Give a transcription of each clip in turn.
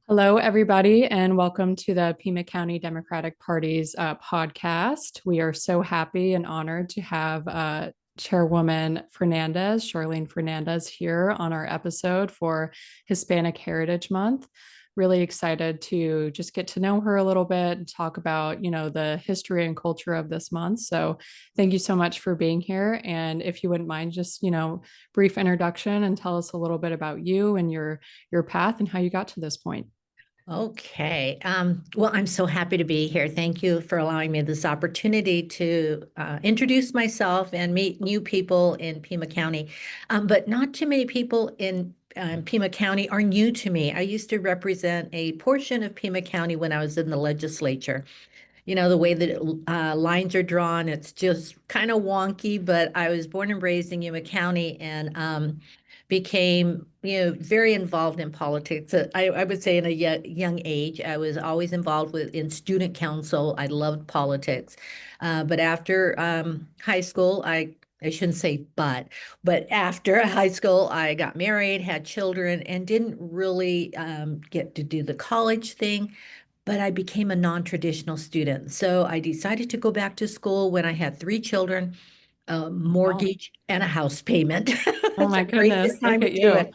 Hello, everybody, and welcome to the Pima County Democratic Party's podcast. We are so happy and honored to have Chairwoman Fernandez, Charlene Fernandez, here on our episode for Hispanic Heritage Month. Really excited to just get to know her a little bit and talk about, the history and culture of this month. So thank you so much for being here. And if you wouldn't mind, just, brief introduction and tell us a little bit about you and your path and how you got to this point. Okay. Well, I'm so happy to be here. Thank you for allowing me this opportunity to introduce myself and meet new people in Pima County. But not too many people in Pima County are new to me. I used to represent a portion of Pima County when I was in the legislature. You know, the way that lines are drawn, it's just kind of wonky, but I was born and raised in Yuma County and became, very involved in politics. I would say in a young age, I was always involved in student council. I loved politics. But after high school, I shouldn't say but after high school, I got married, had children, and didn't really get to do the college thing, but I became a non-traditional student. So I decided to go back to school when I had three children, a Wow. mortgage, and a house payment. Oh It's my a crazy goodness. time Look to at do you. it.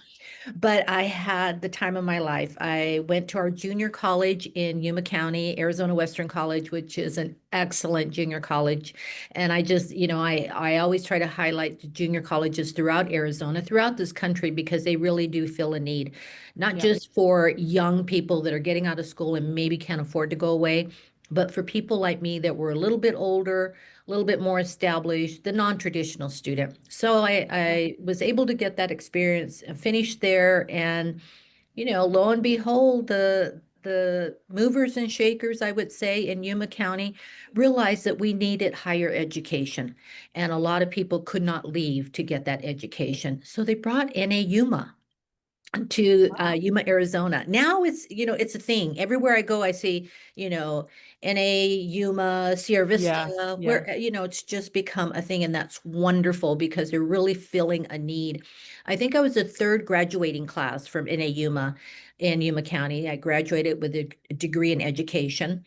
But I had the time of my life. I went to our junior college in Yuma County, Arizona Western College, which is an excellent junior college. And I just, I always try to highlight the junior colleges throughout Arizona, throughout this country, because they really do fill a need, not Yeah. just for young people that are getting out of school and maybe can't afford to go away, but for people like me that were a little bit older, a little bit more established, the non-traditional student. So I was able to get that experience, finish there, and lo and behold, the movers and shakers, I would say, in Yuma County realized that we needed higher education, and a lot of people could not leave to get that education. So they brought NA Yuma to Wow. Yuma, Arizona. Now it's a thing. Everywhere I go, I see, NA, Yuma, Sierra Yeah. Vista, Yeah. where, it's just become a thing. And that's wonderful because they're really filling a need. I think I was the third graduating class from NA Yuma in Yuma County. I graduated with a degree in education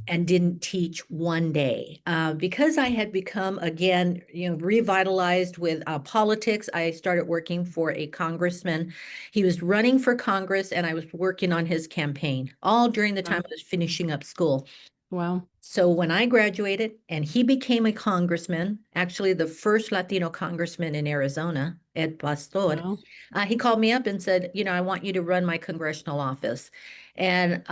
and didn't teach one day because I had become again, revitalized with politics. I started working for a congressman. He was running for Congress, and I was working on his campaign all during the time Wow. I was finishing up school. Wow. So when I graduated and he became a congressman, actually the first Latino congressman in Arizona, Ed Pastor, Wow. he called me up and said, I want you to run my congressional office. And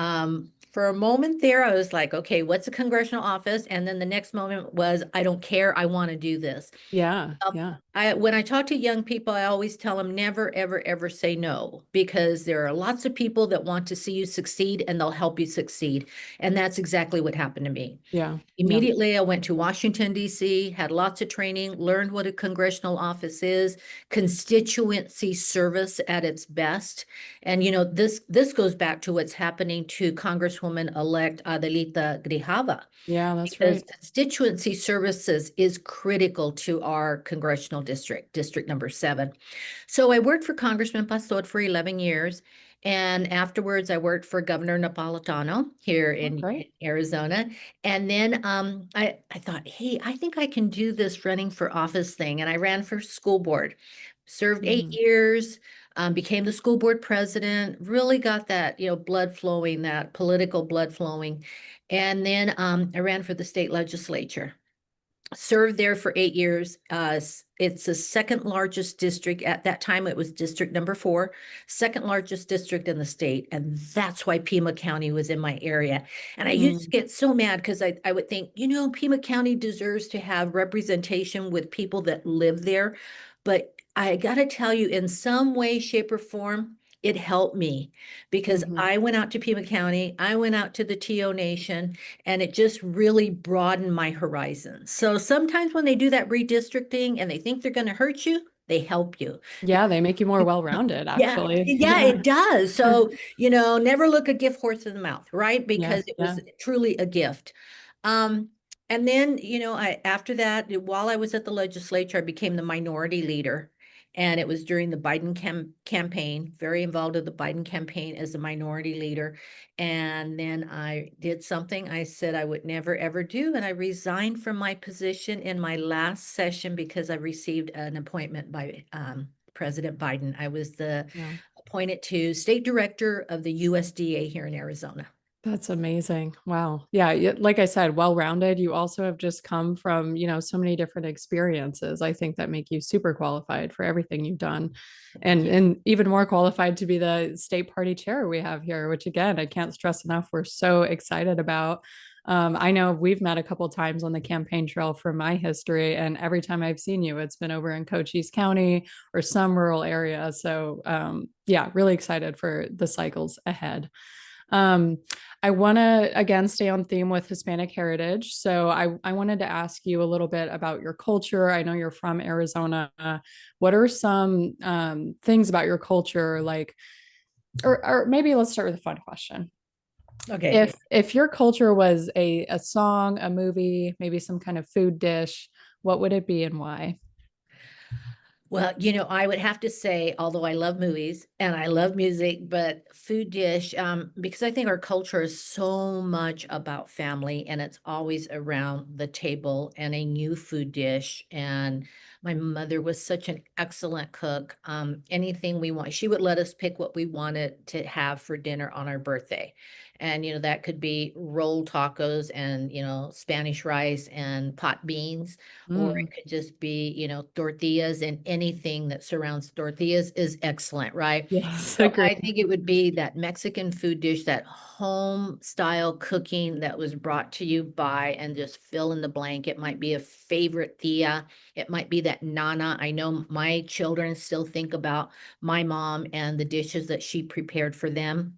for a moment there, I was like, okay, what's a congressional office? And then the next moment was, I don't care. I want to do this. Yeah. Yeah. When I talk to young people, I always tell them never, ever, ever say no, because there are lots of people that want to see you succeed and they'll help you succeed. And that's exactly what happened to me. Yeah. Yeah. Immediately, I went to Washington, D.C., had lots of training, learned what a congressional office is, constituency service at its best. And, this goes back to what's happening to Congresswoman-elect Adelita Grijalva, Yeah. That's because right. constituency services is critical to our congressional district, District number 7. So I worked for Congressman Pastor for 11 years. And afterwards, I worked for Governor Napolitano here Oh, in great. Arizona. And then I thought, hey, I think I can do this running for office thing. And I ran for school board, served 8 years, became the school board president, really got that, blood flowing, that political blood flowing. And then I ran for the state legislature, served there for 8 years. It's the second largest district. At that time, it was district number 4, second largest district in the state. And that's why Pima County was in my area. And I used to Mm. get so mad because I would think, Pima County deserves to have representation with people that live there. But I got to tell you, in some way, shape, or form, it helped me because Hmm. I went out to Pima County, I went out to the TO Nation, and it just really broadened my horizon. So sometimes when they do that redistricting and they think they're going to hurt you, they help you. Yeah. They make you more well-rounded, Yeah, actually. yeah, Yeah. it does. So, never look a gift horse in the mouth, right? Yeah. Because it Yeah. was truly a gift. Um, and then, I after that, while I was at the legislature, I became the minority leader And it was during the Biden campaign, very involved in the Biden campaign as a minority leader. And then I did something I said I would never ever do. And I resigned from my position in my last session because I received an appointment by President Biden. I was Yeah. appointed to state director of the USDA here in Arizona. That's amazing. Wow. Yeah, like I said, well-rounded. You also have just come from, so many different experiences. I think that make you super qualified for everything you've done. Thank And you. and even more qualified to be the state party chair we have here, which again, I can't stress enough. We're so excited about. I know we've met a couple times on the campaign trail from my history, and every time I've seen you, it's been over in Cochise County or some rural area. So yeah, really excited for the cycles ahead. Um, I want to again stay on theme with Hispanic heritage. So I wanted to ask you a little bit about your culture. I know you're from Arizona. What are some things about your culture, like, or maybe let's start with a fun question. Okay. If your culture was a song, a movie, maybe some kind of food dish, what would it be and why? Well, I would have to say, although I love movies and I love music, but food dish, because I think our culture is so much about family and it's always around the table and a new food dish. And my mother was such an excellent cook. Anything we want, she would let us pick what we wanted to have for dinner on our birthday. And, that could be roll tacos and, Spanish rice and pot beans, or Mm, it could just be, tortillas, and anything that surrounds tortillas is excellent, right? yes, So agree. I think it would be that Mexican food dish, that home style cooking that was brought to you by, and just fill in the blank. It might be a favorite tia. It might be that nana. I know my children still think about my mom and the dishes that she prepared for them.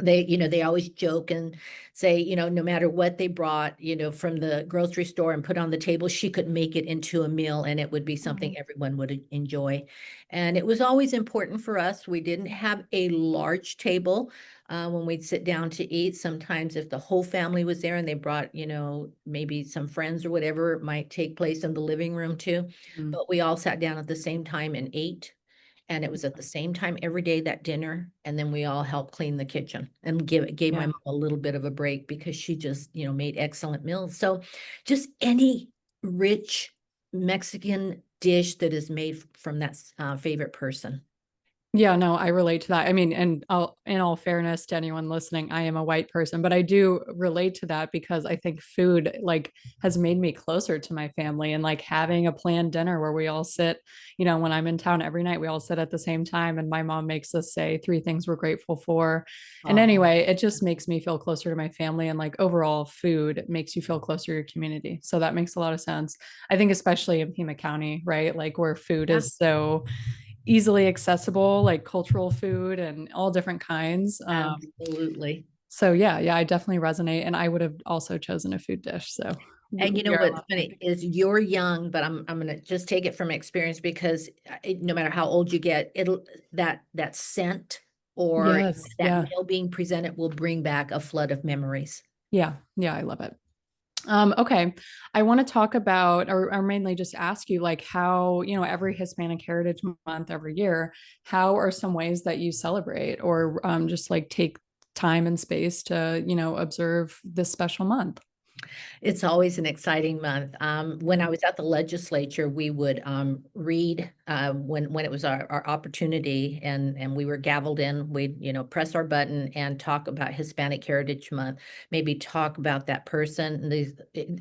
They always joke and say, no matter what they brought, from the grocery store and put on the table, she could make it into a meal and it would be something Oh, everyone would enjoy. And it was always important for us. We didn't have a large table when we'd sit down to eat. Sometimes if the whole family was there and they brought, maybe some friends or whatever, it might take place in the living room too. mm, But we all sat down at the same time and ate. And it was at the same time every day, that dinner, and then we all helped clean the kitchen and gave my yeah. mom a little bit of a break because she just, made excellent meals. So just any rich Mexican dish that is made from that favorite person. Yeah, no, I relate to that. I mean, and in all fairness to anyone listening, I am a white person, but I do relate to that because I think food like has made me closer to my family, and like having a planned dinner where we all sit, when I'm in town every night, we all sit at the same time and my mom makes us say three things we're grateful for. And Oh, anyway, it just makes me feel closer to my family, and like overall food makes you feel closer to your community. So that makes a lot of sense. I think especially in Pima County, right? Like where food yeah, is so easily accessible, like cultural food and all different kinds. absolutely. So yeah, I definitely resonate. And I would have also chosen a food dish. So And we are what's aligned. funny is you're young, but I'm gonna just take it from experience because no matter how old you get, it'll that scent or Yes. that Yeah. meal being presented will bring back a flood of memories. Yeah. Yeah. I love it. Okay. I want to talk about, or mainly just ask you, like, how, every Hispanic Heritage Month every year, how are some ways that you celebrate or just like take time and space to, observe this special month? It's always an exciting month. When I was at the legislature, we would read when it was our opportunity, and we were gavelled in. We'd press our button and talk about Hispanic Heritage Month. Maybe talk about that person.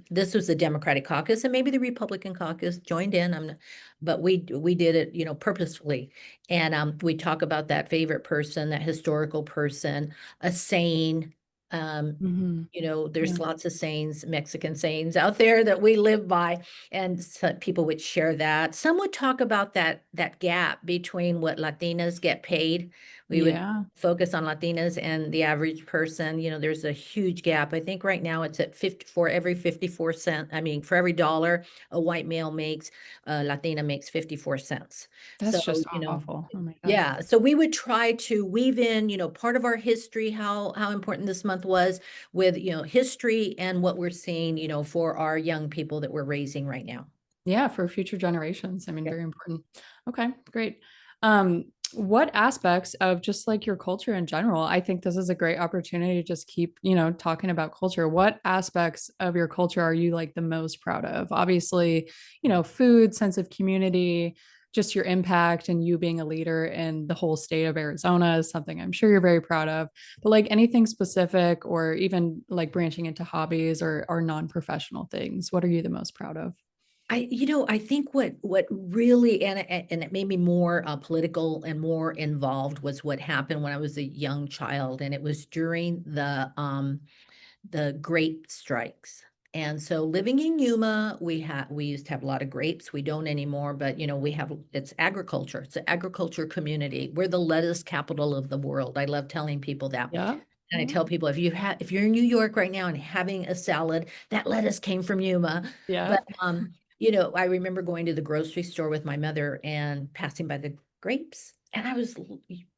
This was the Democratic caucus, and maybe the Republican caucus joined in. But we did it purposefully, and we talk about that favorite person, that historical person, a saying. Um, Hmm. there's Yeah. lots of sayings, Mexican sayings out there that we live by, and so people would share that. Some would talk about that gap between what Latinas get paid. We would Yeah. focus on Latinas and the average person. There's a huge gap. I think right now it's at 50 for every 54 cent. I mean, for every dollar a white male makes, a Latina makes 54 cents. So, That's just awful. Oh my God. yeah, so we would try to weave in, part of our history, how important this month was with, history and what we're seeing, for our young people that we're raising right now. Yeah, for future generations. I mean, Yeah. very important. Okay, great. What aspects of just like your culture in general? I think this is a great opportunity to just keep, talking about culture. What aspects of your culture are you like the most proud of? Obviously, food, sense of community, just your impact and you being a leader in the whole state of Arizona is something I'm sure you're very proud of. But like anything specific or even like branching into hobbies or non-professional things, what are you the most proud of? I think what really and it made me more political and more involved was what happened when I was a young child, and it was during the grape strikes. And so living in Yuma, we used to have a lot of grapes. We don't anymore, but we have it's agriculture. It's an agriculture community. We're the lettuce capital of the world. I love telling people that. Yeah. And I Yeah. tell people if you're in New York right now and having a salad, that lettuce came from Yuma. Yeah. But I remember going to the grocery store with my mother and passing by the grapes. And I was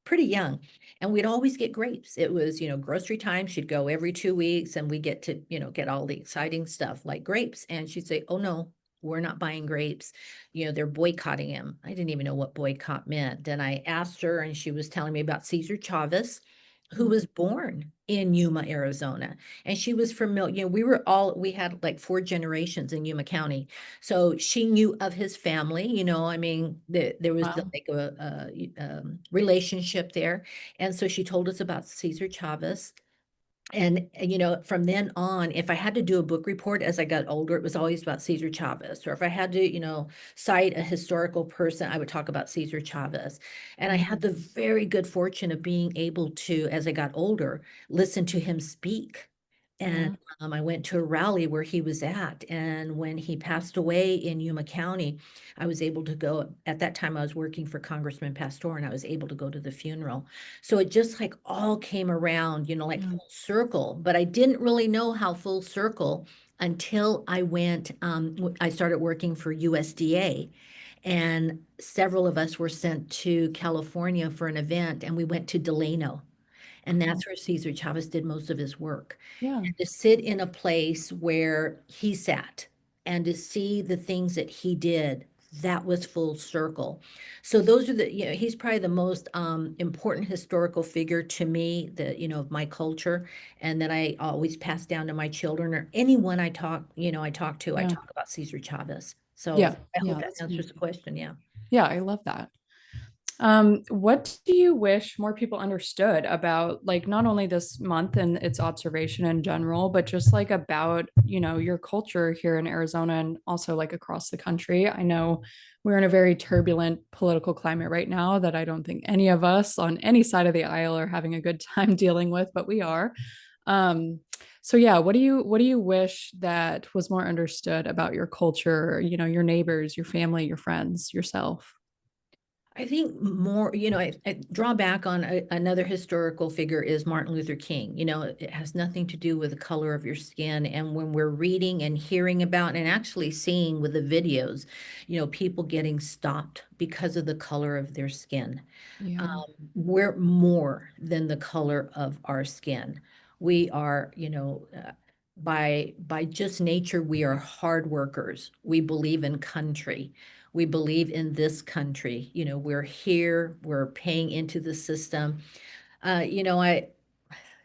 pretty young. And we'd always get grapes. It was, grocery time. She'd go every 2 weeks and we get to, get all the exciting stuff like grapes. And she'd say, "Oh no, we're not buying grapes. They're boycotting them." I didn't even know what boycott meant. And I asked her and she was telling me about Cesar Chavez, who was born in Yuma, Arizona. And she was familiar, we had like 4 generations in Yuma County. So she knew of his family, I mean, there was Wow. like a relationship there. And so she told us about Cesar Chavez. And, from then on, if I had to do a book report as I got older, it was always about Cesar Chavez. Or if I had to, cite a historical person, I would talk about Cesar Chavez. And I had the very good fortune of being able to, as I got older, listen to him speak. And Yeah. I went to a rally where he was at. And when he passed away in Yuma County, I was able to go. At that time, I was working for Congressman Pastor, and I was able to go to the funeral. So it just like all came around, like Yeah. full circle. But I didn't really know how full circle until I started working for USDA. And several of us were sent to California for an event, and we went to Delano. And Cool. that's where Cesar Chavez did most of his work. Yeah. And to sit in a place where he sat and to see the things that he did, that was full circle. So those are he's probably the most important historical figure to me, of my culture, and that I always pass down to my children or anyone I talk to, I Yeah. talk about Cesar Chavez. So Yeah. I Yeah. hope that That's answers the amazing. question. Yeah. Yeah. I love that. What do you wish more people understood about like not only this month and its observation in general, but just like about, your culture here in Arizona and also like across the country? I know we're in a very turbulent political climate right now that I don't think any of us on any side of the aisle are having a good time dealing with, but we are. Um, so yeah, what do you wish that was more understood about your culture, your neighbors, your family, your friends, yourself? I think more, I draw back on another historical figure is Martin Luther King. It has nothing to do with the color of your skin. And when we're reading and hearing about and actually seeing with the videos, people getting stopped because of the color of their skin. Um, Yeah. we're more than the color of our skin. We are, by just nature, we are hard workers. We believe in country. We believe in this country. We're here. We're paying into the system. I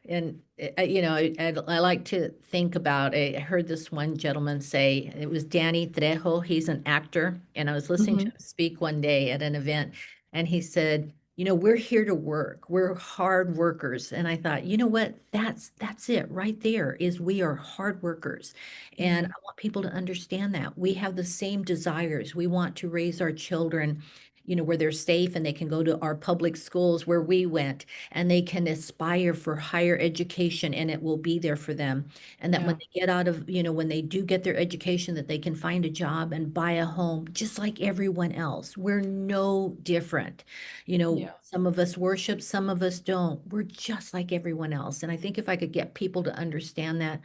and I like to think about. I heard this one gentleman say it was Danny Trejo. He's an actor, and I was listening to Mhm. him speak one day at an event, and he said, we're here to work. We're hard workers." And I thought, you know what? That's it right there. Is we are hard workers, and Yeah. I want people to understand that we have the same desires. We want to raise our children. Where they're safe and they can go to our public schools where we went, and they can aspire for higher education and it will be there for them. And that when Yeah. they get out of, when they do get their education, that they can find a job and buy a home just like everyone else. We're no different. Yeah. Some of us worship, some of us don't. We're just like everyone else. And I think if I could get people to understand that,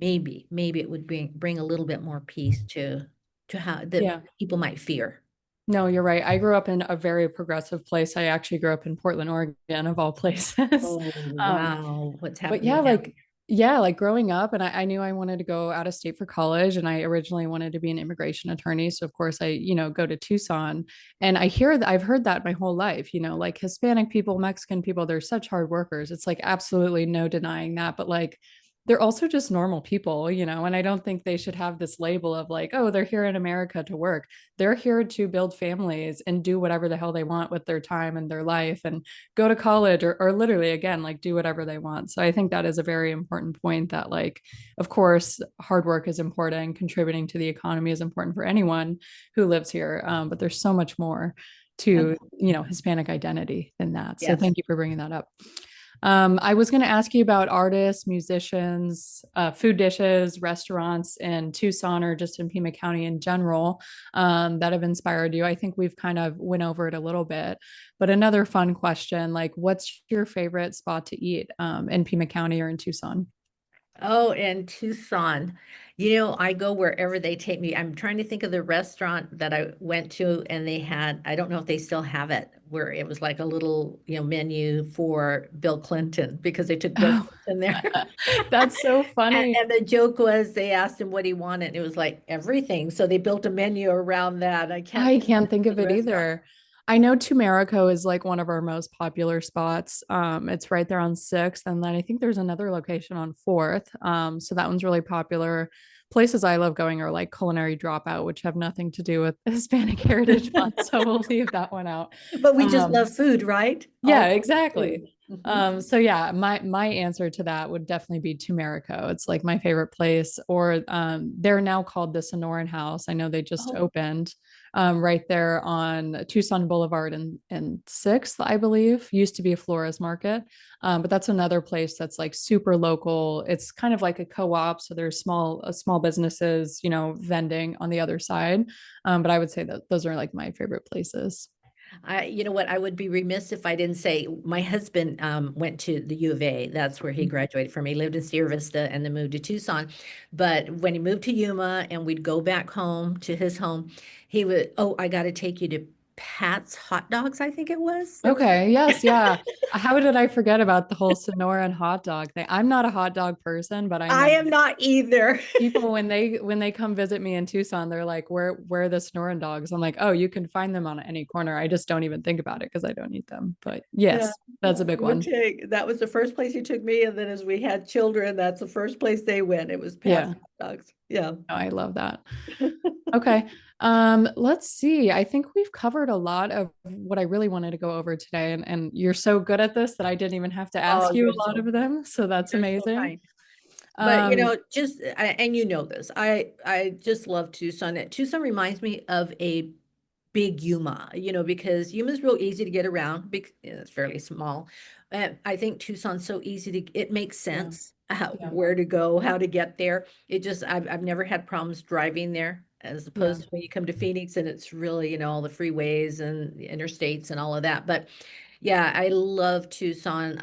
maybe it would bring a little bit more peace to how that Yeah. people might fear. No, you're right. I grew up in a very progressive place. I actually grew up in Portland, Oregon, of all places. Oh, Um, wow. What's but happening yeah, now? like Yeah, like growing up, and I knew I wanted to go out of state for college, and I originally wanted to be an immigration attorney. So of course I go to Tucson, and I've heard that my whole life, like Hispanic people, Mexican people, they're such hard workers. It's like absolutely no denying that, but like they're also just normal people, and I don't think they should have this label of like, oh, they're here in America to work. They're here to build families and do whatever the hell they want with their time and their life and go to college or literally again like do whatever they want. So I think that is a very important point that like of course hard work is important, contributing to the economy is important for anyone who lives here, but there's so much more to Hispanic identity than that. So Yes. thank you for bringing that up. I was going to ask you about artists, musicians, food dishes, restaurants in Tucson or just in Pima County in general, that have inspired you. I think we've kind of went over it a little bit, but another fun question, like what's your favorite spot to eat in Pima County or in Tucson? Oh, in Tucson, I go wherever they take me. I'm trying to think of the restaurant that I went to, and they had, I don't know if they still have it, where it was like a little, menu for Bill Clinton because they took Bill Oh, Clinton there. that's so And, funny. and the joke was they asked him what he wanted, and it was like everything. So they built a menu around that. I can't I think can't think of of the it restaurant. either. I know Tumerico is like one of our most popular spots. It's right there on 6th, and then I think there's another location on 4th. So that one's really popular. Places I love going are like Culinary Dropout, which have nothing to do with Hispanic Heritage Month, so we'll leave that one out. But we just Um, love food, right? All yeah, exactly. food. Mhm. So yeah, my answer to that would definitely be Tumerico. It's like my favorite place. Or they're now called the Sonoran House. I know they just Oh, opened right there on Tucson Boulevard and 6th, I believe. Used to be a Flores market. But that's another place that's like super local. It's kind of like a co-op. So there's small businesses, vending on the other side. But I would say that those are like my favorite places. you know what? I would be remiss if I didn't say my husband went to the U of A. That's where he graduated from. He lived in Sierra Vista and then moved to Tucson. But when he moved to Yuma and we'd go back home to his home, he would, oh, I got to take you to Pat's Hot Dogs, I think it was. There was Okay. Yes. Yeah. How did I forget about the whole Sonora and hot dog thing? I'm not a hot dog person, but I know I am not either. people when they come visit me in Tucson, they're like, where are the Sonoran dogs? I'm like, oh, you can find them on any corner. I just don't even think about it because I don't eat them. But Yeah, yes, that's a big one. that was the first place he took me, and then as we had children, that's the first place they went. It was Pat's Yeah. Hot Dogs. Yeah. No, I love that. Okay. Let's see. I think we've covered a lot of what I really wanted to go over today. And you're so good at this that I didn't even have to Oh, ask you a lot of them. So that's you're so amazing. kind. But Um, and you know this, I just love Tucson. Tucson reminds me of a big Yuma, because Yuma is real easy to get around. Big, it's fairly small. I think Tucson's so easy to. It makes yeah, sense yeah, where to go, how to get there. I've never had problems driving there, as yeah, opposed to when you come to Phoenix and it's really all the freeways and the interstates and all of that. But yeah, I love Tucson.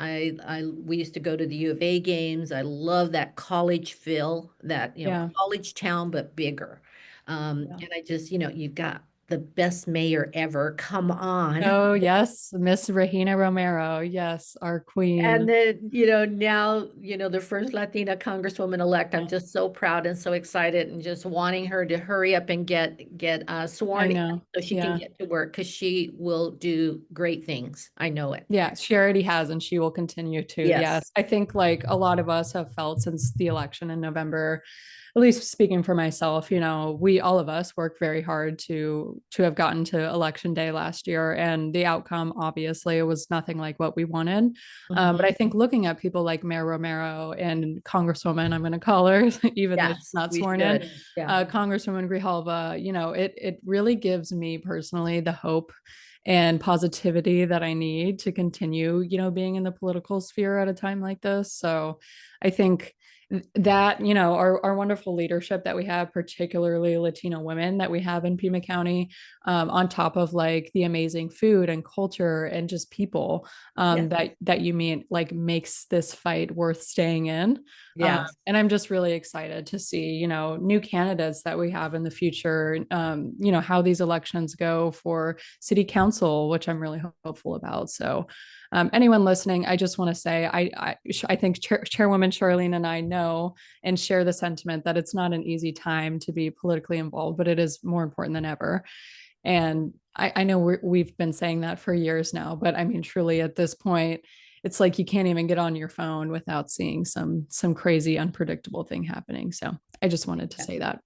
We used to go to the U of A games. I love that college feel, that yeah, college town but bigger. yeah. And I just, you've got the best mayor ever. Come on. Oh, yes, Miss Regina Romero. Yes, our And queen. then, now, the first Latina congresswoman elect. I'm just so proud and so excited and just wanting her to hurry up and get I sworn in know. so she can Yeah. get to work because she will do great things. I know it. Yeah, she already has, and she will continue to. Yes. Yes. I think like a lot of us have felt since the election in November, at least speaking for myself, we all of us worked very hard to have gotten to election day last year. And the outcome obviously was nothing like what we wanted. But Mhm. I think looking at people like Mayor Romero and Congresswoman, I'm gonna call her, even though she's Yes, not we sworn in, should. Yeah. Congresswoman Grijalva, it really gives me personally the hope and positivity that I need to continue, being in the political sphere at a time like this. So I think that, our wonderful leadership that we have, particularly Latino women that we have in Pima County, on top of like the amazing food and culture and just people Yes. that you meet, like makes this fight worth staying in. Yes. And I'm just really excited to see, new candidates that we have in the future, how these elections go for city council, which I'm really hopeful about. So Anyone listening, I just want to say I think Chairwoman Charlene and I know and share the sentiment that it's not an easy time to be politically involved, but it is more important than ever. And I know we've been saying that for years now, but I mean, truly at this point, it's like you can't even get on your phone without seeing some crazy, unpredictable thing happening. So I just wanted to say that.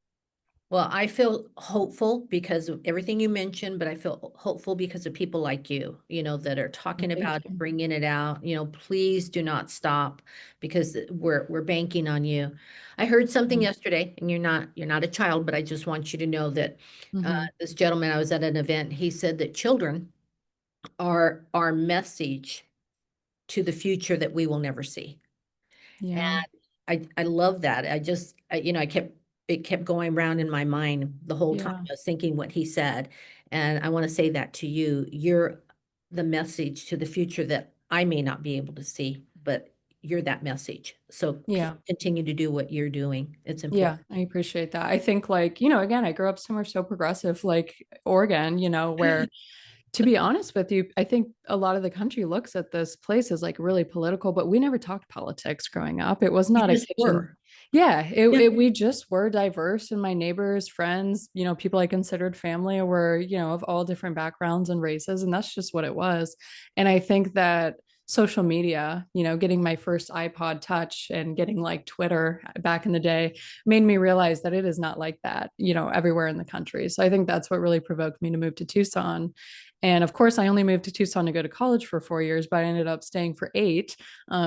Well, I feel hopeful because of everything you mentioned, but I feel hopeful because of people like you, that are Well, talking thank about it, you. bringing it out. Please do not stop because we're banking on you. I heard something yesterday, and you're not a child, but I just want you to know that Mm-hmm. this gentleman, I was at an event, he said that children are our message to the future that we will never see. And Yeah. I love that. It kept going around in my mind the whole time. Yeah. I was thinking what he said. And I want to say that to you. You're the message to the future that I may not be able to see, but you're that message. So Yeah. continue to do what you're doing. It's Yeah, important. I appreciate that. I think like, again, I grew up somewhere so progressive like Oregon, where to be honest with you, I think a lot of the country looks at this place as like really political, but we never talked politics growing up. It was You not a just kitchen. were. Yeah, Yeah. we just were diverse, and my neighbors, friends, people I considered family were, of all different backgrounds and races, and that's just what it was. And I think that social media, getting my first iPod touch and getting like Twitter back in the day made me realize that it is not like that, everywhere in the country. So I think that's what really provoked me to move to Tucson. And of course, I only moved to Tucson to go to college for 4 years, but I ended up staying for 8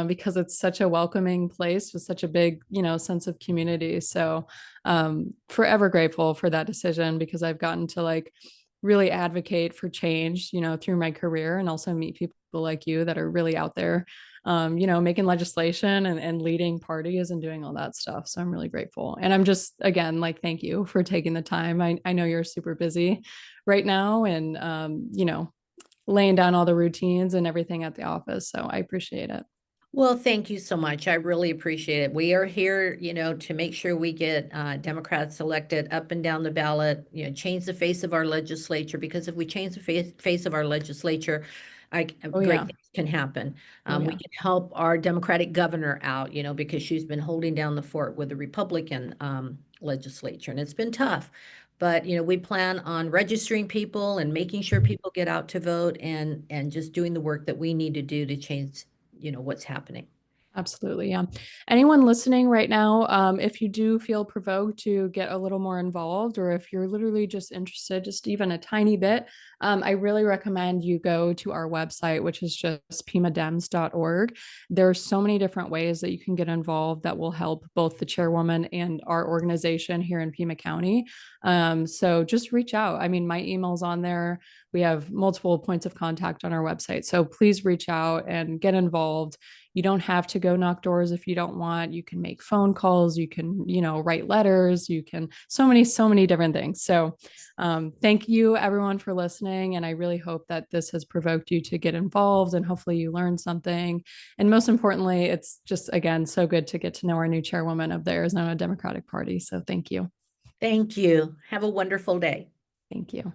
because it's such a welcoming place with such a big, sense of community. So forever grateful for that decision because I've gotten to like really advocate for change, through my career and also meet people like you that are really out there, making legislation and leading parties and doing all that stuff. So I'm really grateful. And I'm just, again, like, thank you for taking the time. I know you're super busy right now and, laying down all the routines and everything at the office. So I appreciate it. Well, thank you so much. I really appreciate it. We are here, to make sure we get Democrats elected up and down the ballot, change the face of our legislature, because if we change the face of our legislature, Oh, great yeah. things can happen. Oh, We yeah. can help our Democratic governor out, because she's been holding down the fort with the Republican legislature, and it's been tough. But, we plan on registering people and making sure people get out to vote and just doing the work that we need to do to change what's happening. Absolutely. Yeah. Anyone listening right now, if you do feel provoked to get a little more involved, or if you're literally just interested, just even a tiny bit, I really recommend you go to our website, which is just pimadems.org. There are so many different ways that you can get involved that will help both the chairwoman and our organization here in Pima County. So just reach out. I mean, my email's on there. We have multiple points of contact on our website. So please reach out and get involved. You don't have to go knock doors if you don't want. You can make phone calls. You can, write letters. You can so many different things. So thank you everyone for listening. And I really hope that this has provoked you to get involved and hopefully you learned something. And most importantly, it's just, again, so good to get to know our new chairwoman of the Arizona Democratic Party. So thank you. Thank you. Have a wonderful day. Thank you.